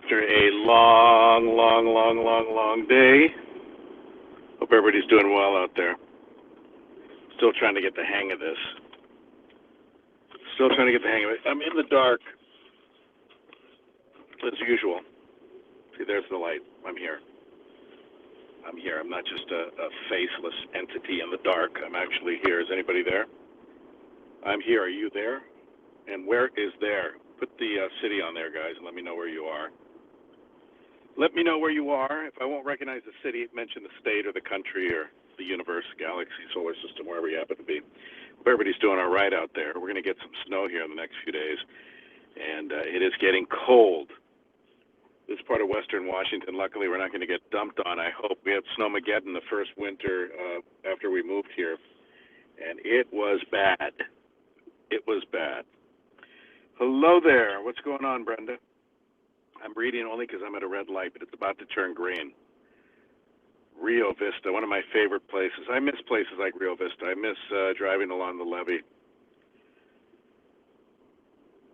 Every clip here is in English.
after a long day. Hope everybody's doing well out there. Still trying to get the hang of this. Still trying to get the hang of it. I'm in the dark, as usual. See, there's the light. I'm here. I'm here. I'm not just a faceless entity in the dark. I'm actually here. Is anybody there? I'm here. Are you there? And where is there? Put the city on there, guys, and let me know where you are. Let me know where you are. If I won't recognize the city, mention the state or the country or the universe, galaxy, solar system, wherever you happen to be. Hope everybody's doing all right out there. We're going to get some snow here in the next few days, and it is getting cold. This part of western Washington, luckily, we're not going to get dumped on, I hope. We had Snowmageddon the first winter after we moved here, and it was bad. It was bad. Hello there. What's going on, Brenda? I'm reading only because I'm at a red light, but it's about to turn green. Rio Vista, one of my favorite places. I miss places like Rio Vista. I miss driving along the levee.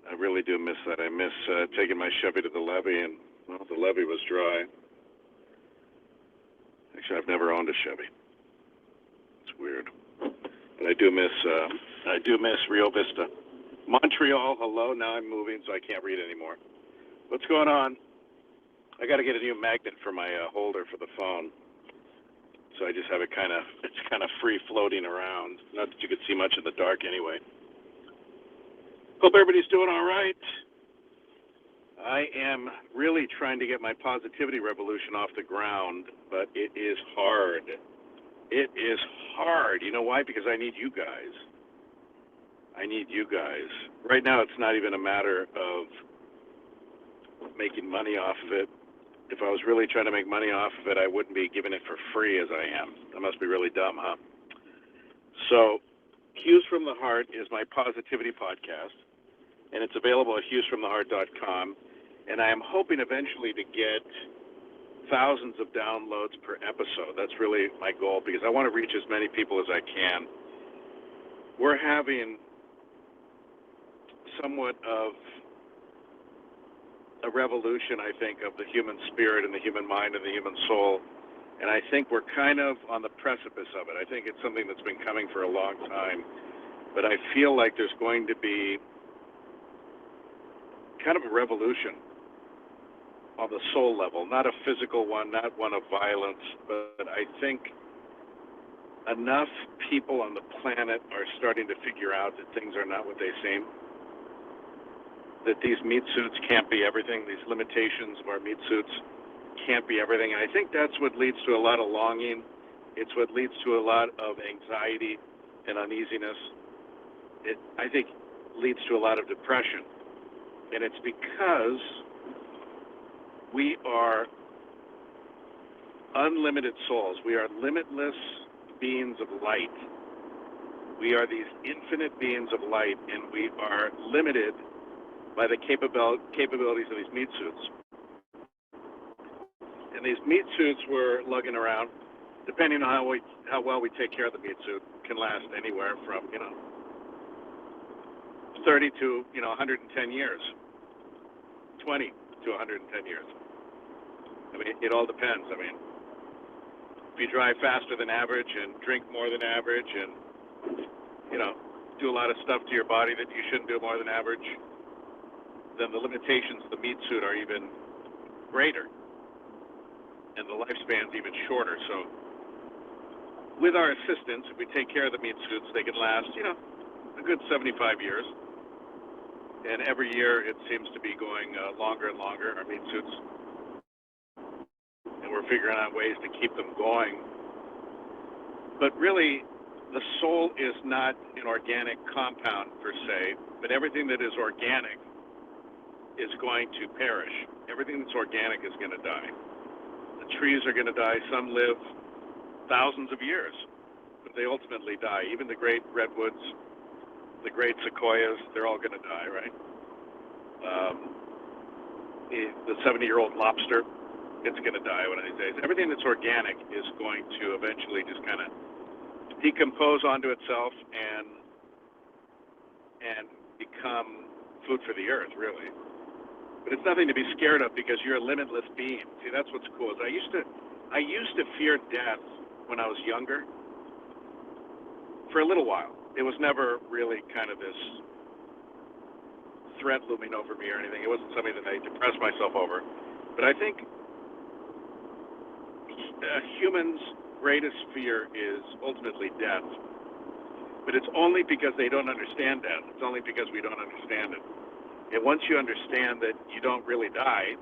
I really do miss that. I miss taking my Chevy to the levee, and, well, the levee was dry. Actually, I've never owned a Chevy. It's weird. But I do miss Rio Vista. Montreal, hello. Now I'm moving, so I can't read anymore. What's going on? I got to get a new magnet for my holder for the phone. So I just have it it's kind of free floating around. Not that you could see much in the dark anyway. Hope everybody's doing all right. I am really trying to get my positivity revolution off the ground, but it is hard. It is hard. You know why? Because I need you guys. I need you guys. Right now, it's not even a matter of making money off of it. If I was really trying to make money off of it, I wouldn't be giving it for free as I am. I must be really dumb, huh? So, Hues from the Heart is my positivity podcast, and it's available at huesfromtheheart.com. And I am hoping eventually to get thousands of downloads per episode. That's really my goal because I want to reach as many people as I can. We're having somewhat of a revolution, I think, of the human spirit and the human mind and the human soul. And I think we're kind of on the precipice of it. I think it's something that's been coming for a long time. But I feel like there's going to be kind of a revolution on the soul level, not a physical one, not one of violence, but I think enough people on the planet are starting to figure out that things are not what they seem. That these meat suits can't be everything, these limitations of our meat suits can't be everything. And I think that's what leads to a lot of longing. It's what leads to a lot of anxiety and uneasiness. It, I think, leads to a lot of depression. And it's because we are unlimited souls. We are limitless beings of light. We are these infinite beings of light, and we are limited by the capabilities of these meat suits. And these meat suits we're lugging around, depending on how well we take care of the meat suit, can last anywhere from 30 to 110 years, 20 to 110 years. I mean, it all depends. I mean, if you drive faster than average and drink more than average, and do a lot of stuff to your body that you shouldn't do more than average, then the limitations of the meat suit are even greater, and the lifespan's even shorter. So with our assistance, if we take care of the meat suits, they can last, a good 75 years. And every year it seems to be going longer and longer, our meat suits. And we're figuring out ways to keep them going. But really, the soul is not an organic compound per se, but everything that is organic is going to perish. Everything that's organic is going to die. The trees are going to die. Some live thousands of years, but they ultimately die. Even the great redwoods, the great sequoias, they're all going to die, right? The 70-year-old lobster, it's going to die one of these days. Everything that's organic is going to eventually just kind of decompose onto itself and become food for the earth, really. But it's nothing to be scared of because you're a limitless being. See, that's what's cool. Is I used to fear death when I was younger for a little while. It was never really kind of this threat looming over me or anything. It wasn't something that I depressed myself over. But I think a human's greatest fear is ultimately death. But it's only because they don't understand death. It's only because we don't understand it. And once you understand that you don't really die,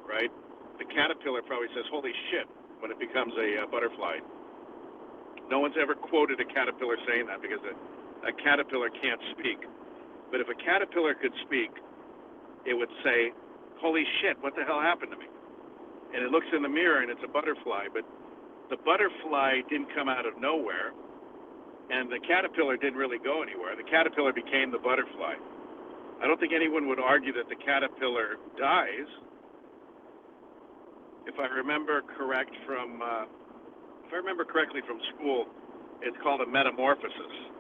right? The caterpillar probably says, holy shit, when it becomes a butterfly. No one's ever quoted a caterpillar saying that because a caterpillar can't speak. But if a caterpillar could speak, it would say, holy shit, what the hell happened to me? And it looks in the mirror and it's a butterfly, but the butterfly didn't come out of nowhere, and the caterpillar didn't really go anywhere. The caterpillar became the butterfly. I don't think anyone would argue that the caterpillar dies. If I remember correctly from school, it's called a metamorphosis,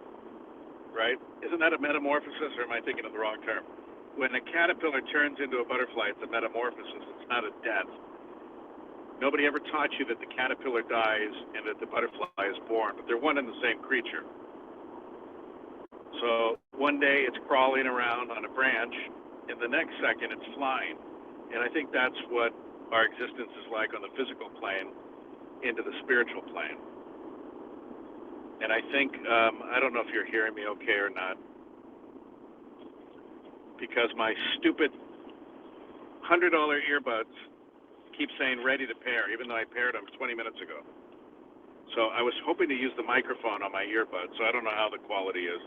right? Isn't that a metamorphosis, or am I thinking of the wrong term? When a caterpillar turns into a butterfly, it's a metamorphosis. It's not a death. Nobody ever taught you that the caterpillar dies and that the butterfly is born, but they're one and the same creature. So one day it's crawling around on a branch, and the next second it's flying. And I think that's what our existence is like on the physical plane into the spiritual plane. And I think, I don't know if you're hearing me okay or not, because my stupid $100 earbuds keep saying ready to pair, even though I paired them 20 minutes ago. So I was hoping to use the microphone on my earbuds, so I don't know how the quality is.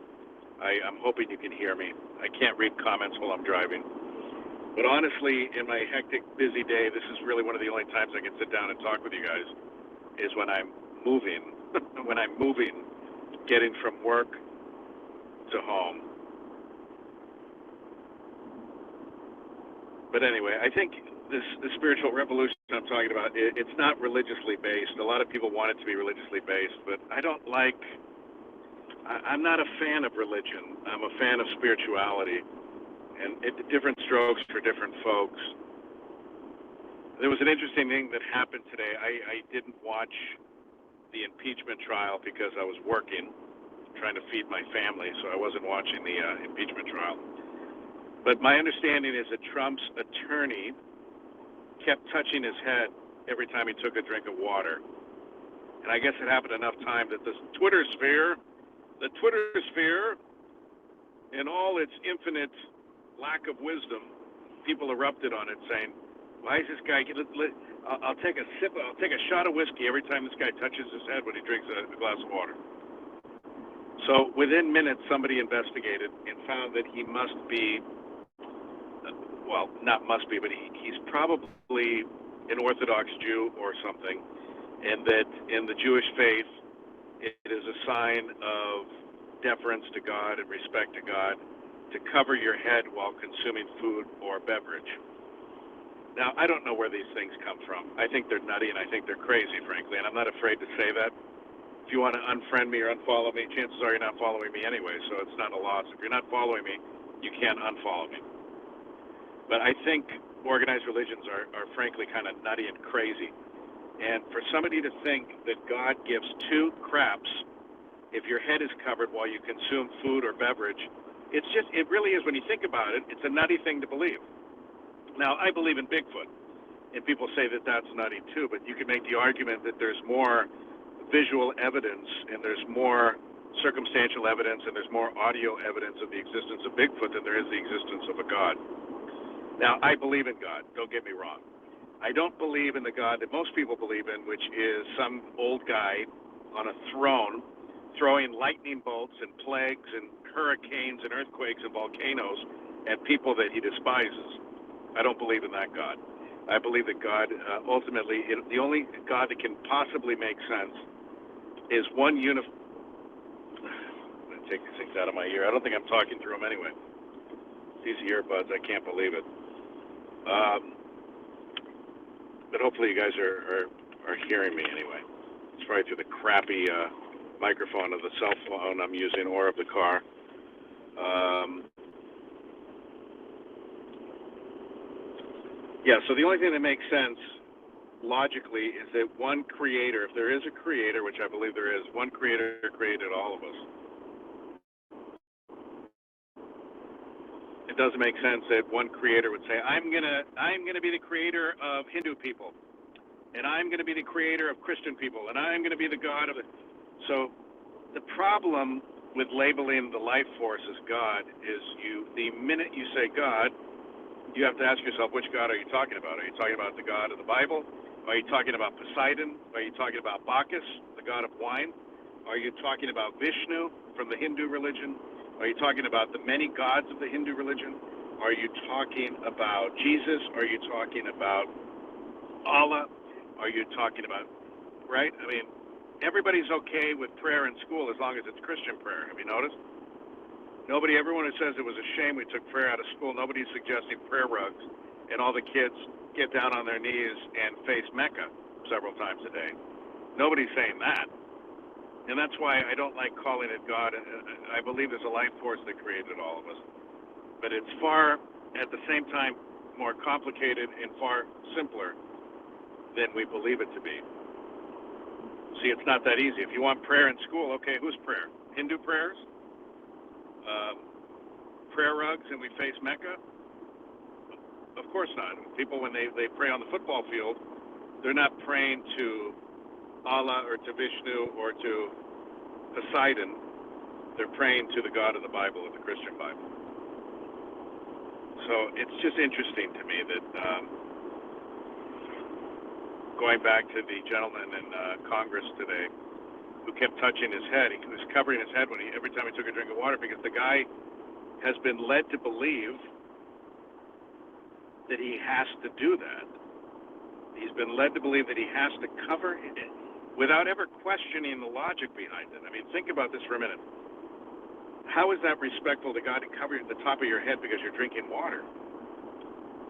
I'm hoping you can hear me. I can't read comments while I'm driving. But honestly, in my hectic, busy day, this is really one of the only times I can sit down and talk with you guys, is when I'm moving, getting from work to home. But anyway, I think the spiritual revolution I'm talking about, it's not religiously based. A lot of people want it to be religiously based, but I'm not a fan of religion. I'm a fan of spirituality, and different strokes for different folks. There was an interesting thing that happened today. I didn't watch the impeachment trial because I was working, trying to feed my family, so I wasn't watching the impeachment trial. But my understanding is that Trump's attorney kept touching his head every time he took a drink of water. And I guess it happened enough time that the Twitter sphere, in all its infinite lack of wisdom, people erupted on it saying, why is this guy, I'll take a shot of whiskey every time this guy touches his head when he drinks a glass of water. So within minutes, somebody investigated and found that he must be, well, not must be, but he's probably an Orthodox Jew or something, and that in the Jewish faith, it is a sign of deference to God and respect to God to cover your head while consuming food or beverage. Now, I don't know where these things come from. I think they're nutty and I think they're crazy, frankly, and I'm not afraid to say that. If you want to unfriend me or unfollow me, chances are you're not following me anyway, so it's not a loss. If you're not following me, you can't unfollow me. But I think organized religions are frankly kind of nutty and crazy. And for somebody to think that God gives two craps if your head is covered while you consume food or beverage, it really is, when you think about it, it's a nutty thing to believe. Now, I believe in Bigfoot, and people say that that's nutty too, but you can make the argument that there's more visual evidence and there's more circumstantial evidence and there's more audio evidence of the existence of Bigfoot than there is the existence of a God. Now, I believe in God, don't get me wrong. I don't believe in the God that most people believe in, which is some old guy on a throne throwing lightning bolts and plagues and hurricanes and earthquakes and volcanoes at people that he despises. I don't believe in that God. I believe that God, ultimately, the only God that can possibly make sense is one I'm going to take these things out of my ear. I don't think I'm talking through them anyway. These earbuds, I can't believe it. But hopefully you guys are hearing me anyway. It's probably through the crappy microphone of the cell phone I'm using or of the car. Yeah, so the only thing that makes sense logically is that one creator, if there is a creator, which I believe there is, one creator created all of us. It doesn't make sense that one creator would say, I'm gonna be the creator of Hindu people, and I'm gonna be the creator of Christian people, and I'm gonna be the God of it. So the problem with labeling the life force as God is the minute you say God, you have to ask yourself, which God are you talking about? Are you talking about the God of the Bible? Are you talking about Poseidon? Are you talking about Bacchus, the god of wine? Are you talking about Vishnu from the Hindu religion? Are you talking about the many gods of the Hindu religion? Are you talking about Jesus? Are you talking about Allah? Are you talking about, right? I mean, everybody's okay with prayer in school as long as it's Christian prayer. Have you noticed? Everyone who says it was a shame we took prayer out of school, nobody's suggesting prayer rugs and all the kids get down on their knees and face Mecca several times a day. Nobody's saying that. And that's why I don't like calling it God. I believe there's a life force that created all of us. But it's far, at the same time, more complicated and far simpler than we believe it to be. See, it's not that easy. If you want prayer in school, okay, whose prayer? Hindu prayers? Prayer rugs and we face Mecca? Of course not. People, when they pray on the football field, they're not praying to Allah or to Vishnu or to Poseidon. They're praying to the God of the Bible, of the Christian Bible. So it's just interesting to me that going back to the gentleman in Congress today who kept touching his head, he was covering his head every time he took a drink of water because the guy has been led to believe that he has to do that. He's been led to believe that he has to cover it without ever questioning the logic behind it. I mean, think about this for a minute. How is that respectful to God to cover the top of your head because you're drinking water?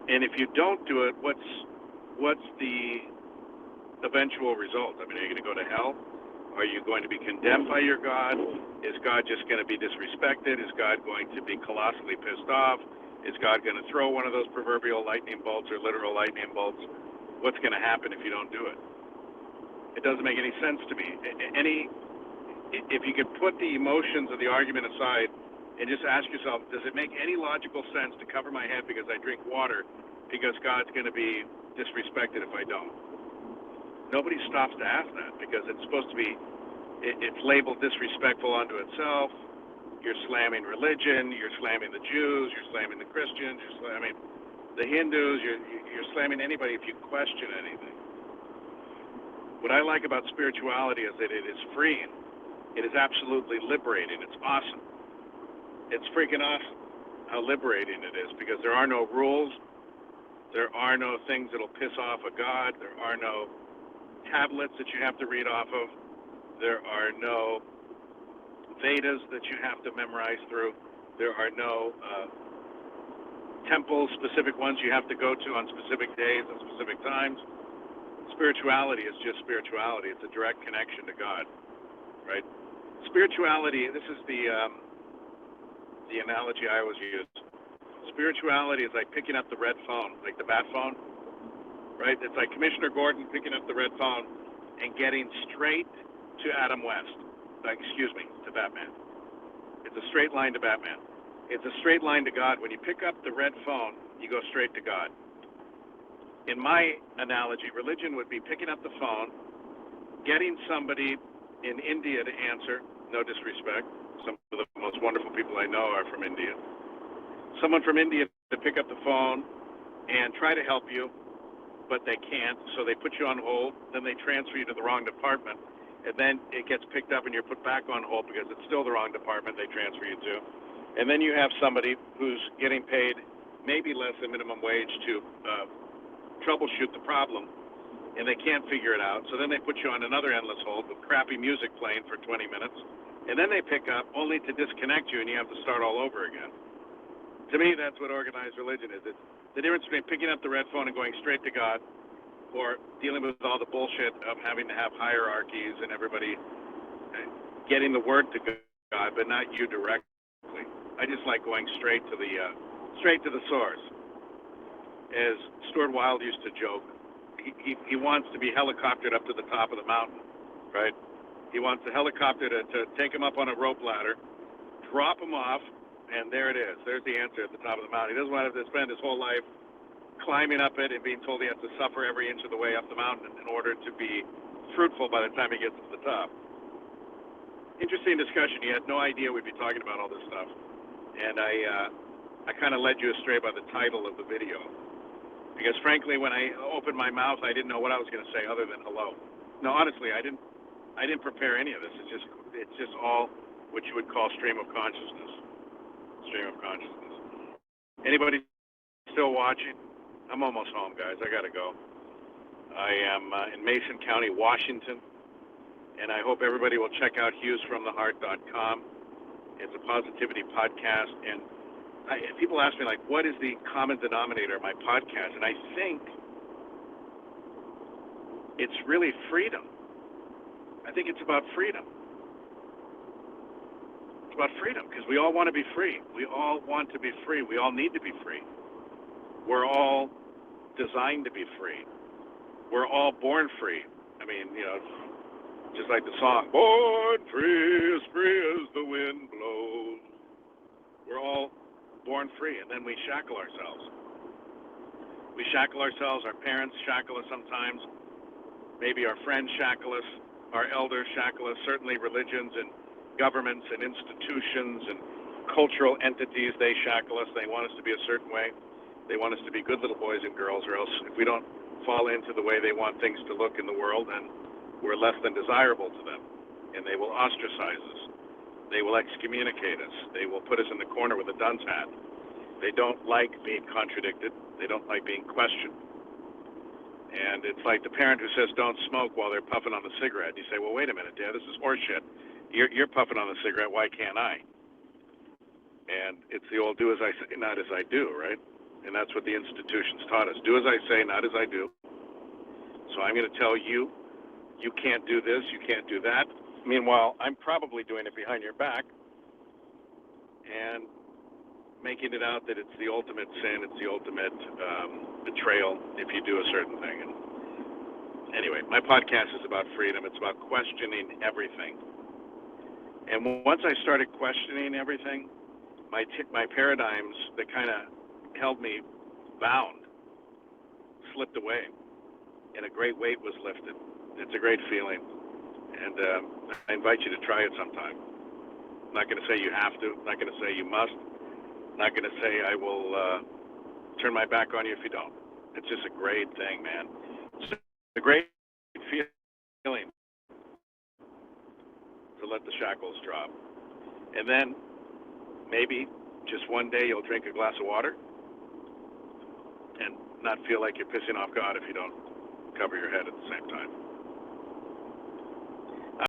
And if you don't do it, what's the eventual result? I mean, are you going to go to hell? Are you going to be condemned by your God? Is God just going to be disrespected? Is God going to be colossally pissed off? Is God going to throw one of those proverbial lightning bolts or literal lightning bolts? What's going to happen if you don't do it? It doesn't make any sense to me. If you could put the emotions of the argument aside and just ask yourself, does it make any logical sense to cover my head because I drink water because God's going to be disrespected if I don't? Nobody stops to ask that because it's supposed to be, it's labeled disrespectful unto itself. You're slamming religion, you're slamming the Jews, you're slamming the Christians, you're slamming the Hindus, you're slamming anybody if you question anything. What I like about spirituality is that it is freeing. It is absolutely liberating. It's awesome. It's freaking awesome how liberating it is because there are no rules. There are no things that'll piss off a God. There are no tablets that you have to read off of. There are no Vedas that you have to memorize through. There are no temples, specific ones you have to go to on specific days and specific times. Spirituality is just spirituality. It's a direct connection to God, right? Spirituality, this is the analogy I always use. Spirituality is like picking up the red phone, like the bat phone, right? It's like Commissioner Gordon picking up the red phone and getting straight to Adam West. To Batman. It's a straight line to Batman. It's a straight line to God. When you pick up the red phone, you go straight to God. In my analogy, religion would be picking up the phone, getting somebody in India to answer, no disrespect. Some of the most wonderful people I know are from India. Someone from India to pick up the phone and try to help you, but they can't, so they put you on hold, then they transfer you to the wrong department, and then it gets picked up and you're put back on hold because it's still the wrong department they transfer you to. And then you have somebody who's getting paid maybe less than minimum wage to troubleshoot the problem, and they can't figure it out, so then they put you on another endless hold with crappy music playing for 20 minutes, and then they pick up only to disconnect you and you have to start all over again. To me, that's what organized religion is. It's the difference between picking up the red phone and going straight to God, or dealing with all the bullshit of having to have hierarchies and everybody getting the word to God, but not you directly. I just like going straight to the source. as Stuart Wilde used to joke, he wants to be helicoptered up to the top of the mountain, right? He wants a helicopter to take him up on a rope ladder, drop him off, and there it is. There's the answer at the top of the mountain. He doesn't want to spend his whole life climbing up it and being told he has to suffer every inch of the way up the mountain in order to be fruitful by the time he gets to the top. Interesting discussion. You had no idea we'd be talking about all this stuff. And I kind of led you astray by the title of the video. Because frankly, when I opened my mouth, I didn't know what I was going to say other than hello. No, honestly, I didn't prepare any of this. It's just all what you would call stream of consciousness. Stream of consciousness. Anybody still watching? I'm almost home, guys. I got to go. I am in Mason County, Washington, and I hope everybody will check out HughesFromTheHeart.com. It's a positivity podcast, and people ask me, like, what is the common denominator of my podcast? And I think it's really freedom. I think it's about freedom. It's about freedom, because we all want to be free. We all want to be free. We all need to be free. We're all designed to be free. We're all born free. I mean, just like the song, born free as the wind blows. We're all born free, and then we shackle ourselves. We shackle ourselves. Our parents shackle us sometimes. Maybe our friends shackle us. Our elders shackle us. Certainly religions and governments and institutions and cultural entities, they shackle us. They want us to be a certain way. They want us to be good little boys and girls, or else if we don't fall into the way they want things to look in the world, then we're less than desirable to them. And they will ostracize us. They will excommunicate us. They will put us in the corner with a dunce hat. They don't like being contradicted. They don't like being questioned. And it's like the parent who says don't smoke while they're puffing on the cigarette. You say, well, wait a minute, Dad, this is horseshit. You're puffing on the cigarette, why can't I? And it's the old do as I say, not as I do, right? And that's what the institutions taught us. Do as I say, not as I do. So I'm going to tell you, you can't do this, you can't do that. Meanwhile, I'm probably doing it behind your back and making it out that it's the ultimate sin, it's the ultimate betrayal if you do a certain thing. And anyway, my podcast is about freedom. It's about questioning everything. And once I started questioning everything, my paradigms that kind of held me bound slipped away, and a great weight was lifted. It's a great feeling, and I invite you to try it sometime. I'm not going to say you have to. I'm not going to say you must. I'm not going to say I will turn my back on you if you don't. It's just a great thing, man. It's a great feeling to let the shackles drop. And then maybe just one day you'll drink a glass of water and not feel like you're pissing off God if you don't cover your head at the same time.